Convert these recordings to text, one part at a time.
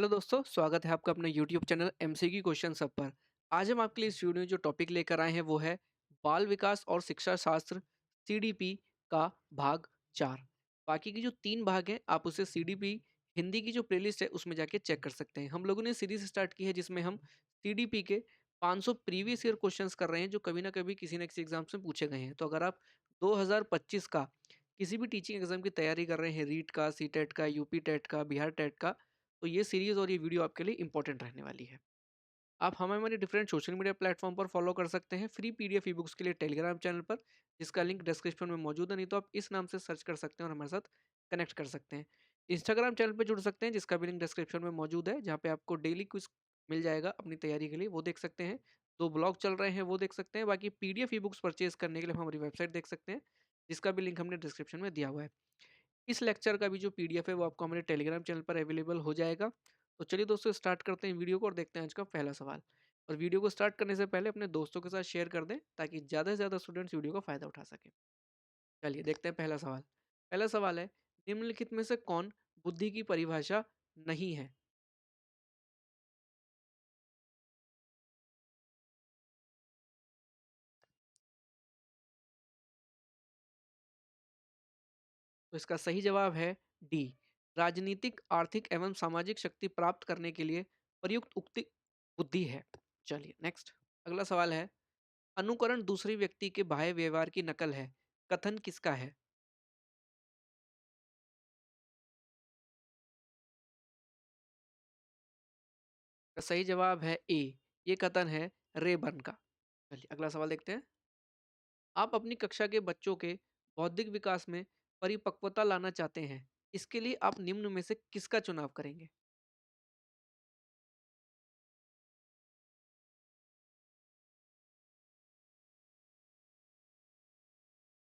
दोस्तों, स्वागत है आपका अपने यूट्यूब चैनल एमसीक्यू क्वेश्चन सब पर। आज हम आपके लिए इस वीडियो में जो टॉपिक लेकर आए हैं वो है बाल विकास और शिक्षा शास्त्र सीडीपी का भाग 4। बाकी की जो 3 भाग हैं आप उसे सीडीपी हिंदी की जो प्लेलिस्ट है उसमें जाके चेक कर सकते हैं। हम लोगों ने सीरीज स्टार्ट की है जिसमें हम सीडीपी के 500 प्रीवियस ईयर क्वेश्चंस कर रहे हैं जो कभी ना कभी किसी न किसी एग्जाम में पूछे गए हैं। तो अगर आप 2025 का किसी भी टीचिंग एग्जाम की तैयारी कर रहे हैं, रीट का, सीटेट का, यूपी टेट का, बिहार टेट का, तो ये सीरीज और ये वीडियो आपके लिए इंपॉर्टेंट रहने वाली है। आप हमें हमारे डिफरेंट सोशल मीडिया प्लेटफॉर्म पर फॉलो कर सकते हैं, फ्री पीडीएफ ई बुक्स के लिए टेलीग्राम चैनल पर, जिसका लिंक डिस्क्रिप्शन में मौजूद है, नहीं तो आप इस नाम से सर्च कर सकते हैं और हमारे साथ कनेक्ट कर सकते हैं। इंस्टाग्राम चैनल पर जुड़ सकते हैं जिसका भी लिंक डिस्क्रिप्शन में मौजूद है, जहाँ पे आपको डेली क्विज मिल जाएगा अपनी तैयारी के लिए, वो देख सकते हैं। 2 ब्लॉग चल रहे हैं वो देख सकते हैं। बाकी पीडीएफ ई बुक्स परचेज करने के लिए हमारी वेबसाइट देख सकते हैं, जिसका भी लिंक हमने डिस्क्रिप्शन में दिया हुआ है। इस लेक्चर का भी जो पीडीएफ है वो आपको हमारे टेलीग्राम चैनल पर अवेलेबल हो जाएगा। तो चलिए दोस्तों, स्टार्ट करते हैं वीडियो को और देखते हैं आज का पहला सवाल। और वीडियो को स्टार्ट करने से पहले अपने दोस्तों के साथ शेयर कर दें ताकि ज़्यादा से ज़्यादा स्टूडेंट्स वीडियो का फ़ायदा उठा सकें। चलिए देखते हैं पहला सवाल। पहला सवाल है, निम्नलिखित में से कौन बुद्धि की परिभाषा नहीं है? तो इसका सही जवाब है डी, राजनीतिक, आर्थिक एवं सामाजिक शक्ति प्राप्त करने के लिए प्रयुक्त उक्ति बुद्धि है। चलिए नेक्स्ट, अगला सवाल है, अनुकरण दूसरे व्यक्ति के बाह्य व्यवहार की नकल है, कथन किसका है? तो सही जवाब है ए, ये कथन है रेबर्न का। चलिए अगला सवाल देखते हैं। आप अपनी कक्षा के बच्चों के बौद्धिक विकास में परिपक्वता लाना चाहते हैं, इसके लिए आप निम्न में से किसका चुनाव करेंगे?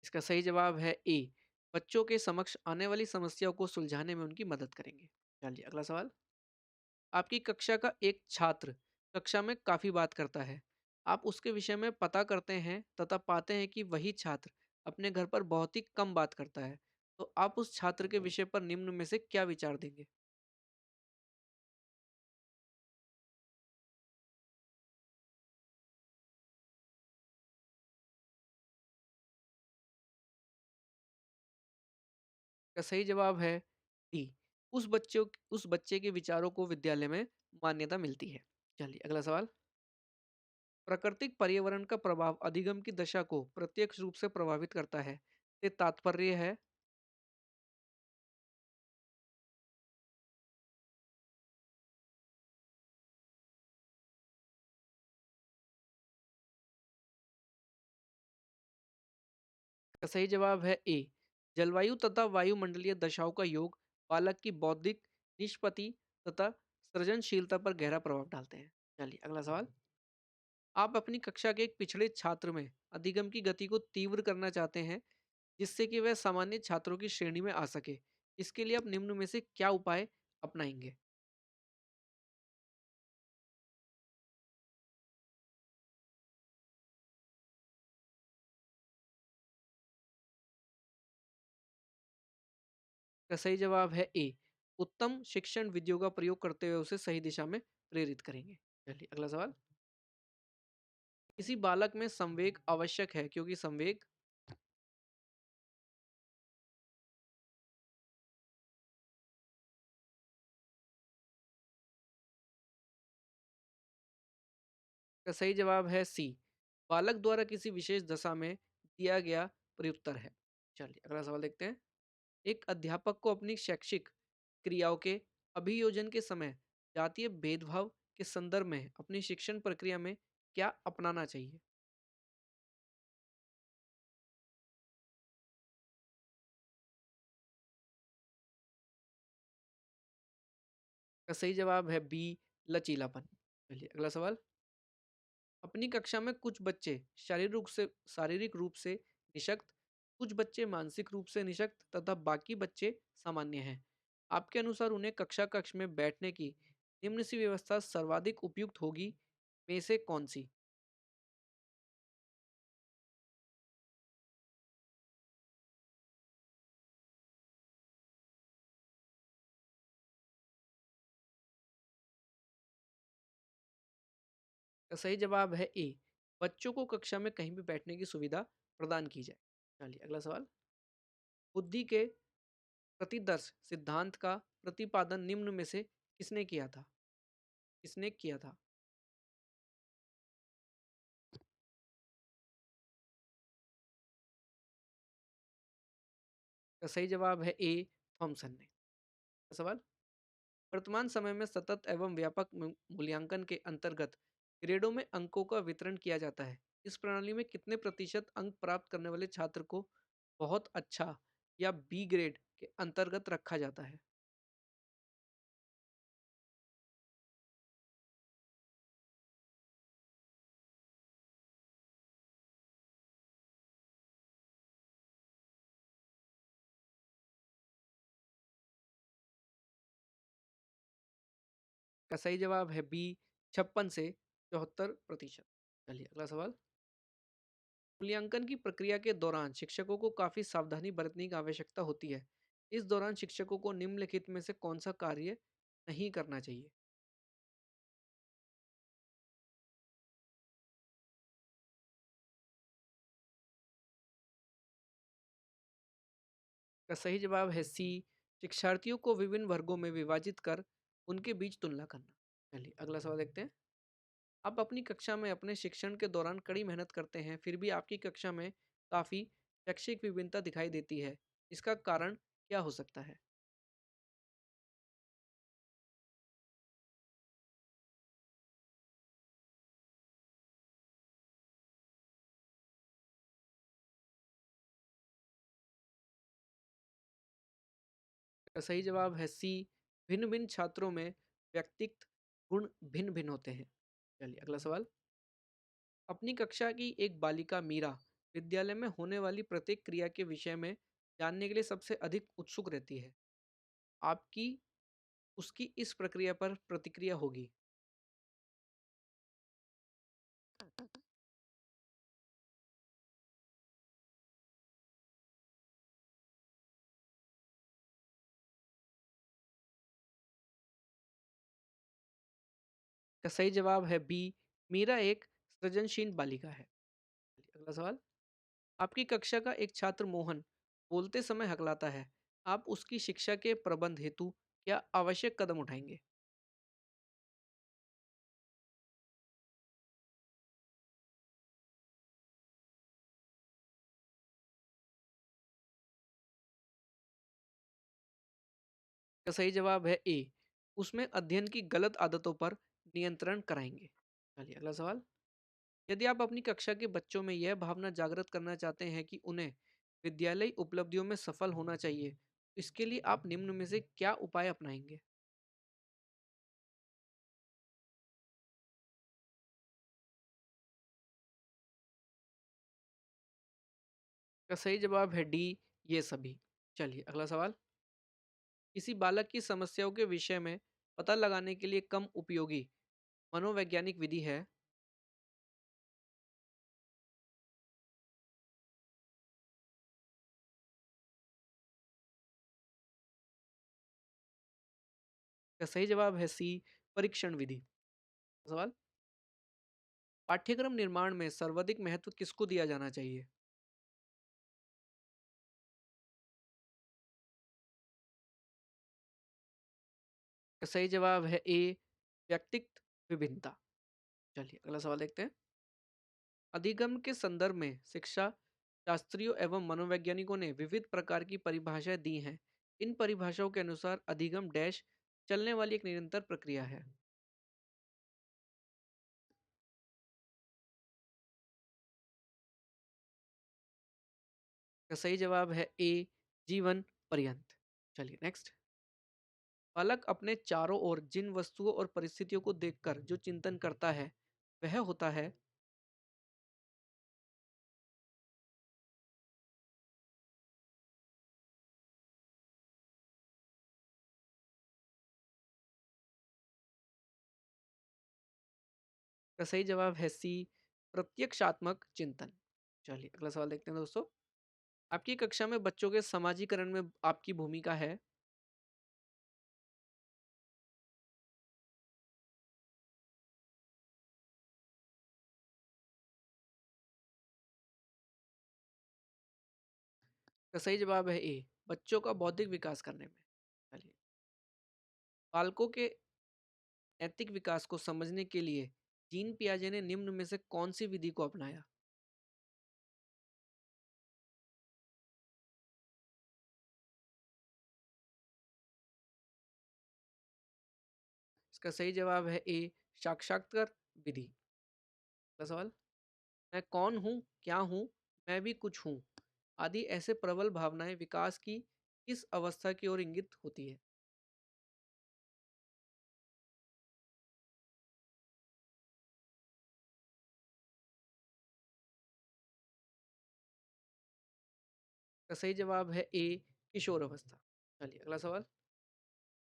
इसका सही जवाब है ए, बच्चों के समक्ष आने वाली समस्याओं को सुलझाने में उनकी मदद करेंगे। चलिए अगला सवाल। आपकी कक्षा का एक छात्र कक्षा में काफी बात करता है, आप उसके विषय में पता करते हैं तथा पाते हैं कि वही छात्र अपने घर पर बहुत ही कम बात करता है, तो आप उस छात्र के विषय पर निम्न में से क्या विचार देंगे? का सही जवाब है डी, उस बच्चे के विचारों को विद्यालय में मान्यता मिलती है। चलिए अगला सवाल। प्राकृतिक पर्यावरण का प्रभाव अधिगम की दशा को प्रत्यक्ष रूप से प्रभावित करता है, ये तात्पर्य है? का सही जवाब है ए, जलवायु तथा वायुमंडलीय दशाओं का योग बालक की बौद्धिक निष्पत्ति तथा सृजनशीलता पर गहरा प्रभाव डालते हैं। चलिए अगला सवाल। आप अपनी कक्षा के एक पिछड़े छात्र में अधिगम की गति को तीव्र करना चाहते हैं, जिससे कि वह सामान्य छात्रों की श्रेणी में आ सके, इसके लिए आप निम्न में से क्या उपाय अपनाएंगे? का सही जवाब है ए, उत्तम शिक्षण विधियों का प्रयोग करते हुए उसे सही दिशा में प्रेरित करेंगे। चलिए अगला सवाल। किसी बालक में संवेग आवश्यक है क्योंकि संवेग, का सही जवाब है सी, बालक द्वारा किसी विशेष दशा में दिया गया प्रत्युत्तर है। चलिए अगला सवाल देखते हैं। एक अध्यापक को अपनी शैक्षिक क्रियाओं के अभियोजन के समय जातीय भेदभाव के संदर्भ में अपनी शिक्षण प्रक्रिया में क्या अपनाना चाहिए? का सही जवाब है बी, लचीलापन। चलिए अगला सवाल। अपनी कक्षा में कुछ बच्चे शारीरिक रूप से निशक्त, कुछ बच्चे मानसिक रूप से निशक्त तथा बाकी बच्चे सामान्य हैं। आपके अनुसार उन्हें कक्षा कक्ष में बैठने की निम्न सी व्यवस्था सर्वाधिक उपयुक्त होगी में से कौन सी? का सही जवाब है ए, बच्चों को कक्षा में कहीं भी बैठने की सुविधा प्रदान की जाए। चलिए अगला सवाल। बुद्धि के प्रतिदर्श सिद्धांत का प्रतिपादन निम्न में से किसने किया था? किसने किया था? का सही जवाब है ए, थॉमसन ने। सवाल। वर्तमान समय में सतत एवं व्यापक मूल्यांकन के अंतर्गत ग्रेडों में अंकों का वितरण किया जाता है। इस प्रणाली में कितने प्रतिशत अंक प्राप्त करने वाले छात्र को बहुत अच्छा या बी ग्रेड के अंतर्गत रखा जाता है? का सही जवाब है बी, 56 से 74%। चलिए अगला सवाल। मूल्यांकन की प्रक्रिया के दौरान शिक्षकों को काफी सावधानी बरतने की आवश्यकता होती है। इस दौरान शिक्षकों को निम्नलिखित में से कौन सा कार्य नहीं करना चाहिए? का सही जवाब है सी, शिक्षार्थियों को विभिन्न वर्गों में विभाजित कर उनके बीच तुलना करना। चलिए अगला सवाल देखते हैं। आप अपनी कक्षा में अपने शिक्षण के दौरान कड़ी मेहनत करते हैं, फिर भी आपकी कक्षा में काफी शैक्षिक विभिन्नता दिखाई देती है। इसका कारण क्या हो सकता है? का सही जवाब है सी, भिन्न भिन्न छात्रों में व्यक्तित्व गुण भिन्न भिन्न होते हैं। चलिए अगला सवाल। अपनी कक्षा की एक बालिका मीरा विद्यालय में होने वाली प्रत्येक क्रिया के विषय में जानने के लिए सबसे अधिक उत्सुक रहती है। आपकी उसकी इस प्रक्रिया पर प्रतिक्रिया होगी। का सही जवाब है बी, मीरा एक सृजनशील बालिका है। अगला सवाल। आपकी कक्षा का एक छात्र मोहन बोलते समय हकलाता है। आप उसकी शिक्षा के प्रबंध हेतु क्या आवश्यक कदम उठाएंगे? का सही जवाब है ए, उसमें अध्ययन की गलत आदतों पर नियंत्रण कराएंगे। चलिए अगला सवाल। यदि आप अपनी कक्षा के बच्चों में यह भावना जागृत करना चाहते हैं कि उन्हें विद्यालय उपलब्धियों में सफल होना चाहिए, इसके लिए आप निम्न में से क्या उपाय अपनाएंगे? का सही जवाब है डी, ये सभी। चलिए अगला सवाल। किसी बालक की समस्याओं के विषय में पता लगाने के लिए कम उपयोगी मनोवैज्ञानिक विधि है? का सही जवाब है सी, परीक्षण विधि। सवाल। पाठ्यक्रम निर्माण में सर्वाधिक महत्व किसको दिया जाना चाहिए? का सही जवाब है ए, व्यक्तित्व विभिन्नता। चलिए अगला सवाल देखते हैं। अधिगम के संदर्भ में शिक्षा शास्त्रियों एवं मनोवैज्ञानिकों ने विविध प्रकार की परिभाषाएं दी हैं। इन परिभाषाओं के अनुसार अधिगम डैश चलने वाली एक निरंतर प्रक्रिया है। का सही जवाब है ए, जीवन पर्यंत। चलिए नेक्स्ट। बालक अपने चारों ओर जिन वस्तुओं और परिस्थितियों को देखकर जो चिंतन करता है वह होता है। का सही जवाब है सी, प्रत्यक्षात्मक चिंतन। चलिए अगला सवाल देखते हैं दोस्तों। आपकी कक्षा में बच्चों के समाजीकरण में आपकी भूमिका है? इसका सही जवाब है ए, बच्चों का बौद्धिक विकास करने में। चलिए, बालकों के नैतिक विकास को समझने के लिए जीन पियाजे ने निम्न में से कौन सी विधि को अपनाया? इसका सही जवाब है ए, साक्षात्कार विधि। अगला सवाल, मैं कौन हूँ, क्या हूँ, मैं भी कुछ हूँ आदि ऐसे प्रबल भावनाएं विकास की किस अवस्था की ओर इंगित होती है? इसका सही जवाब है ए, किशोर अवस्था। चलिए अगला सवाल,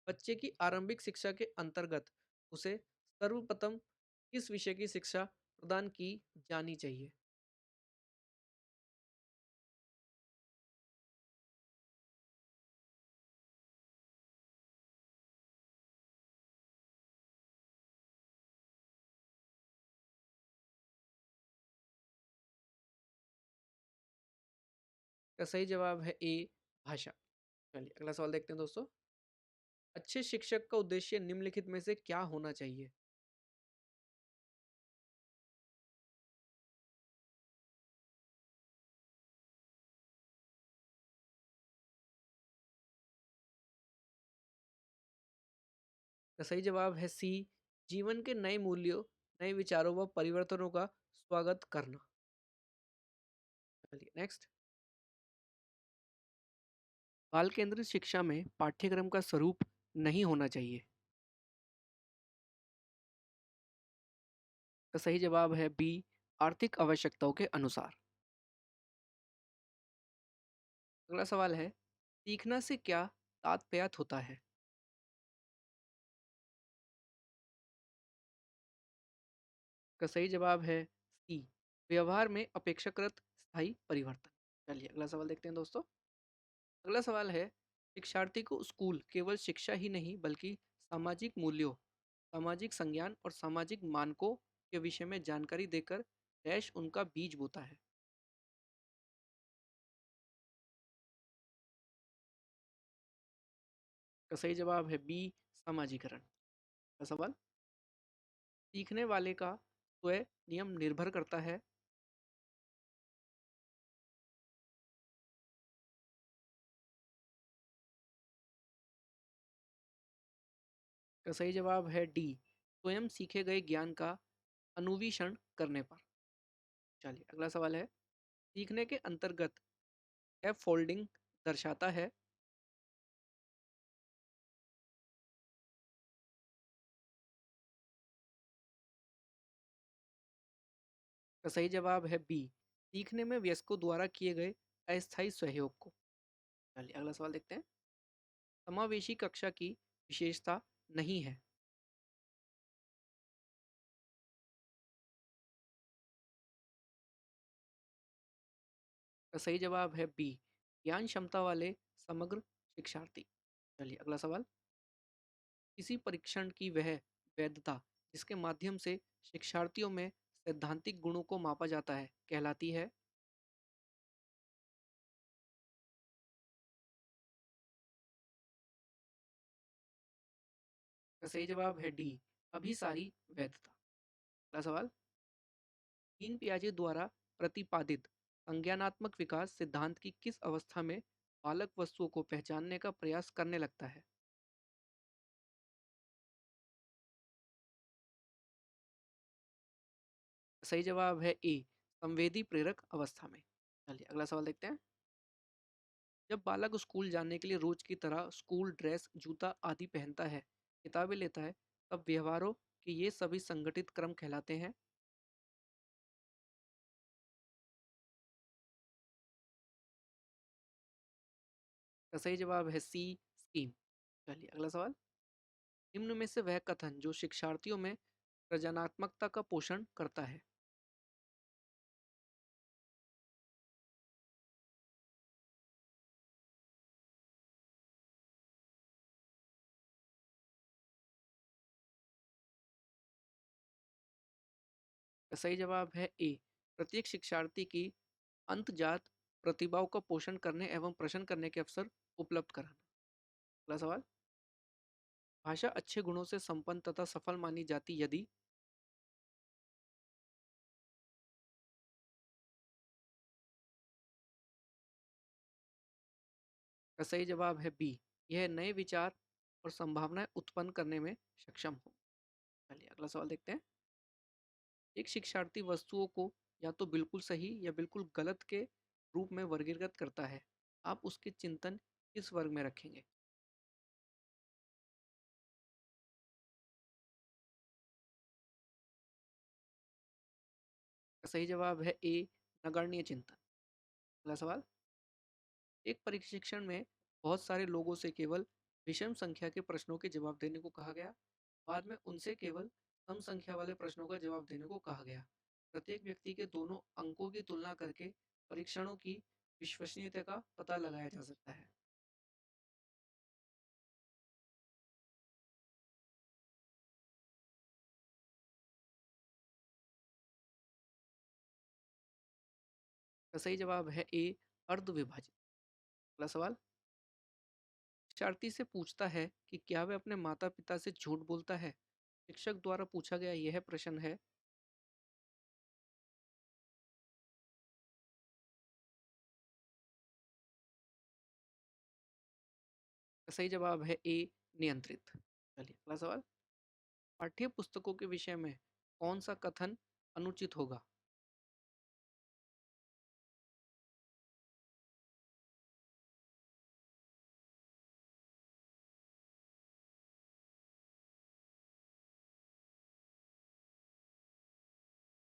बच्चे की आरंभिक शिक्षा के अंतर्गत उसे सर्वप्रथम किस विषय की शिक्षा प्रदान की जानी चाहिए? इसका सही जवाब है ए, भाषा। चलिए अगला सवाल देखते हैं दोस्तों, अच्छे शिक्षक का उद्देश्य निम्नलिखित में से क्या होना चाहिए? इसका सही जवाब है सी, जीवन के नए मूल्यों, नए विचारों व परिवर्तनों का स्वागत करना। चलिए नेक्स्ट, बाल केंद्रित शिक्षा में पाठ्यक्रम का स्वरूप नहीं होना चाहिए। इसका सही जवाब है बी, आर्थिक आवश्यकताओं के अनुसार। अगला सवाल है, सीखना से क्या तात्पर्य होता है? इसका सही जवाब है सी, व्यवहार में अपेक्षाकृत स्थायी परिवर्तन। चलिए अगला सवाल देखते हैं दोस्तों, अगला सवाल है, शिक्षार्थी को स्कूल केवल शिक्षा ही नहीं बल्कि सामाजिक मूल्यों, सामाजिक संज्ञान और सामाजिक मानकों के विषय में जानकारी देकर डैश उनका बीज बोता है। इसका सही जवाब है बी, समाजीकरण। का सवाल, सीखने वाले का स्वयं नियम निर्भर करता है। का सही जवाब है डी, स्वयं सीखे गए ज्ञान का अनुवीक्षण करने पर। चलिए अगला सवाल है, सीखने के अंतर्गत यह फोल्डिंग दर्शाता है। का सही जवाब है बी, सीखने में वयस्कों द्वारा किए गए अस्थायी सहयोग को। चलिए अगला सवाल देखते हैं, समावेशी कक्षा की विशेषता नहीं है। का सही जवाब है बी, ज्ञान क्षमता वाले समग्र शिक्षार्थी। चलिए अगला सवाल, किसी परीक्षण की वह वैधता जिसके माध्यम से शिक्षार्थियों में सैद्धांतिक गुणों को मापा जाता है कहलाती है। का सही जवाब है डी, अभिसारी वैधता। अगला सवाल, तीन पियाजे द्वारा प्रतिपादित संज्ञानात्मक विकास सिद्धांत की किस अवस्था में बालक वस्तुओं को पहचानने का प्रयास करने लगता है? सही जवाब है ए, संवेदी प्रेरक अवस्था में। चलिए अगला सवाल देखते हैं, जब बालक स्कूल जाने के लिए रोज की तरह स्कूल ड्रेस, जूता आदि पहनता है, किताबें लेता है, तब व्यवहारों के ये सभी संगठित क्रम कहलाते हैं। का सही जवाब है सी, स्कीम। चलिए अगला सवाल, निम्न में से वह कथन जो शिक्षार्थियों में सृजनात्मकता का पोषण करता है। का सही जवाब है ए, प्रत्येक शिक्षार्थी की अंतजात प्रतिभाओं का पोषण करने एवं प्रश्न करने के अवसर उपलब्ध कराना। अगला सवाल, भाषा अच्छे गुणों से संपन्न तथा सफल मानी जाती यदि। का सही जवाब है बी, यह नए विचार और संभावनाएं उत्पन्न करने में सक्षम हो। चलिए अगला सवाल देखते हैं। एक शिक्षार्थी वस्तुओं को या तो बिल्कुल सही या बिल्कुल गलत के रूप में वर्गीकृत करता है। आप उसके चिंतन किस वर्ग में रखेंगे? का सही जवाब है ए, नगण्य चिंतन। अगला सवाल, एक प्रशिक्षण में बहुत सारे लोगों से केवल विषम संख्या के प्रश्नों के जवाब देने को कहा गया। बाद में उनसे केवल सम संख्या वाले प्रश्नों का जवाब देने को कहा गया। प्रत्येक व्यक्ति के दोनों अंकों की तुलना करके परीक्षणों की विश्वसनीयता का पता लगाया जा सकता है। का सही जवाब है ए, अर्ध विभाजित। अगला सवाल, शिक्षार्थी से पूछता है कि क्या वह अपने माता पिता से झूठ बोलता है। शिक्षक द्वारा पूछा गया यह प्रश्न है। का सही जवाब है ए, नियंत्रित। चलिए अगला सवाल, पाठ्य पुस्तकों के विषय में कौन सा कथन अनुचित होगा।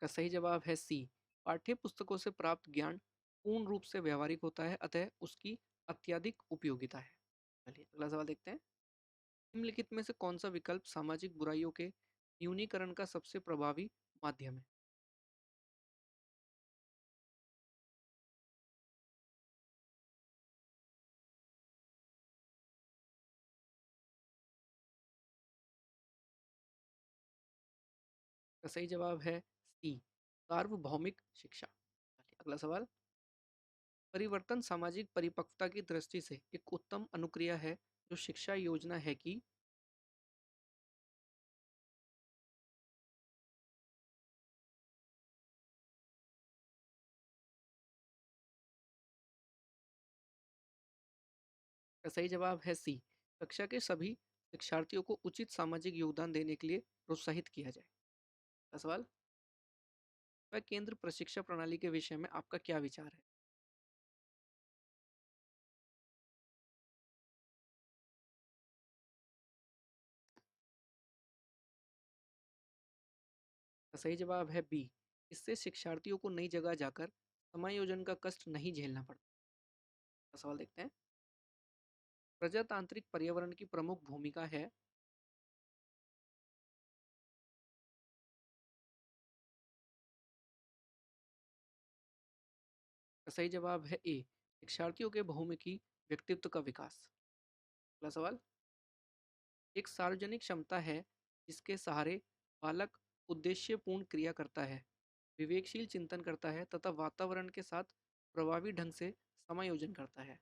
का सही जवाब है सी, पाठ्य पुस्तकों से प्राप्त ज्ञान पूर्ण रूप से व्यवहारिक होता है, अतः उसकी अत्यधिक उपयोगिता है। चलिए अगला सवाल देखते हैं। निम्नलिखित में से कौन सा विकल्प सामाजिक बुराइयों के न्यूनीकरण का सबसे प्रभावी माध्यम है। का सही जवाब है सी, सार्वभौमिक शिक्षा। चलिए अगला सवाल, परिवर्तन सामाजिक परिपक्वता की दृष्टि से एक उत्तम अनुक्रिया है जो शिक्षा योजना है कि। का सही जवाब है सी, कक्षा के सभी शिक्षार्थियों को उचित सामाजिक योगदान देने के लिए प्रोत्साहित किया जाए। अगला सवाल, वह केंद्र प्रशिक्षण प्रणाली के विषय में आपका क्या विचार है। का सही जवाब है बी, इससे शिक्षार्थियों को नई जगह जाकर समायोजन का कष्ट नहीं झेलना पड़ता। अगला सवाल देखते हैं। प्रजातांत्रिक पर्यावरण की प्रमुख भूमिका है। का सही जवाब है ए, शिक्षार्थियों के बहुमुखी व्यक्तित्व का विकास। अगला सवाल, एक सार्वजनिक क्षमता है जिसके सहारे बालक उद्देश्यपूर्ण क्रिया करता है, विवेकशील चिंतन करता है तथा वातावरण के साथ प्रभावी ढंग से समायोजन करता है।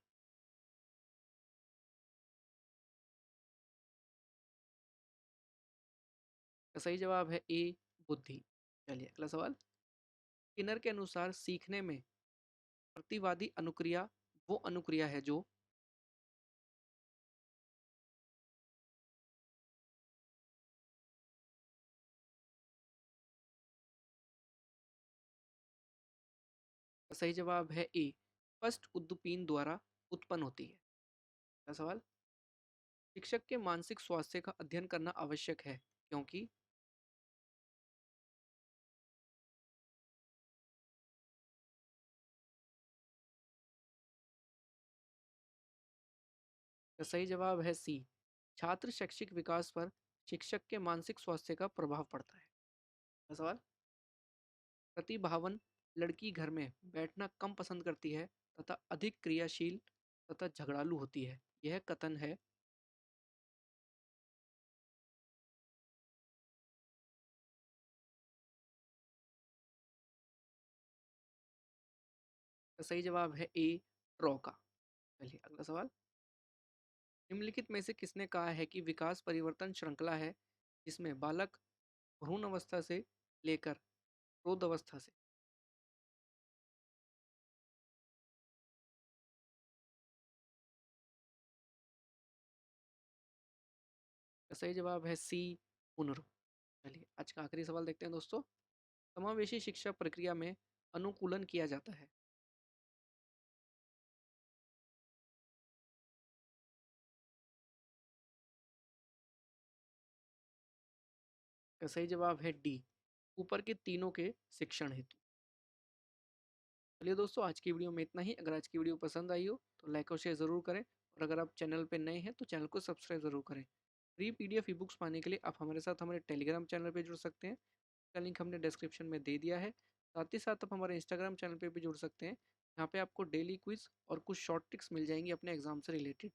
का सही जवाब है ए, बुद्धि। चलिए अगला सवाल, स्किनर के अनुसार सीखने में प्रतिवादी अनुक्रिया वो अनुक्रिया है जो। का सही जवाब है ए, स्पष्ट उद्दीपन द्वारा उत्पन्न होती है। अगला सवाल, शिक्षक के मानसिक स्वास्थ्य का अध्ययन करना आवश्यक है क्योंकि। का सही जवाब है सी, छात्र शैक्षिक विकास पर शिक्षक के मानसिक स्वास्थ्य का प्रभाव पड़ता है। अगला सवाल, प्रतिभावन लड़की घर में बैठना कम पसंद करती है तथा अधिक क्रियाशील तथा झगड़ालू होती है, यह कथन है। का सही जवाब है ए, ट्रॉका। चलिए अगला सवाल। निम्नलिखित में से किसने कहा है कि विकास परिवर्तन श्रृंखला है जिसमें बालक भ्रूण अवस्था से लेकर प्रौढ़ अवस्था से। का सही जवाब है सी, पुनरुक्ति। चलिए आज का आखिरी सवाल देखते हैं दोस्तों। समावेशी शिक्षा प्रक्रिया में अनुकूलन किया जाता है। का सही जवाब है डी, ऊपर के तीनों के शिक्षण हेतु। चलिए दोस्तों आज की वीडियो में इतना ही। अगर आज की वीडियो पसंद आई हो तो लाइक और शेयर ज़रूर करें, और अगर आप चैनल पर नए हैं तो चैनल को सब्सक्राइब ज़रूर करें। फ्री पीडीएफ ई बुक्स पाने के लिए आप हमारे साथ हमारे टेलीग्राम चैनल पर जुड़ सकते हैं, का लिंक हमने डिस्क्रिप्शन में दे दिया है। साथ ही साथ आप हमारे इंस्टाग्राम चैनल पे भी जुड़ सकते हैं, यहाँ पे आपको डेली क्विज और कुछ शॉर्ट टिक्स मिल जाएंगी अपने एग्जाम से रिलेटेड।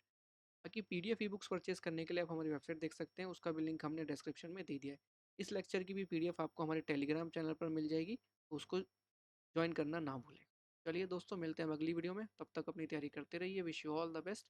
बाकी पीडीएफ ई बुक्स परचेज करने के लिए आप हमारी वेबसाइट देख सकते हैं, उसका भी लिंक हमने डिस्क्रिप्शन में दे दिया है। इस लेक्चर की भी पीडीएफ आपको हमारे टेलीग्राम चैनल पर मिल जाएगी, तो उसको ज्वाइन करना ना भूलें। चलिए दोस्तों मिलते हैं अगली वीडियो में, तब तक अपनी तैयारी करते रहिए। Wish you all the best.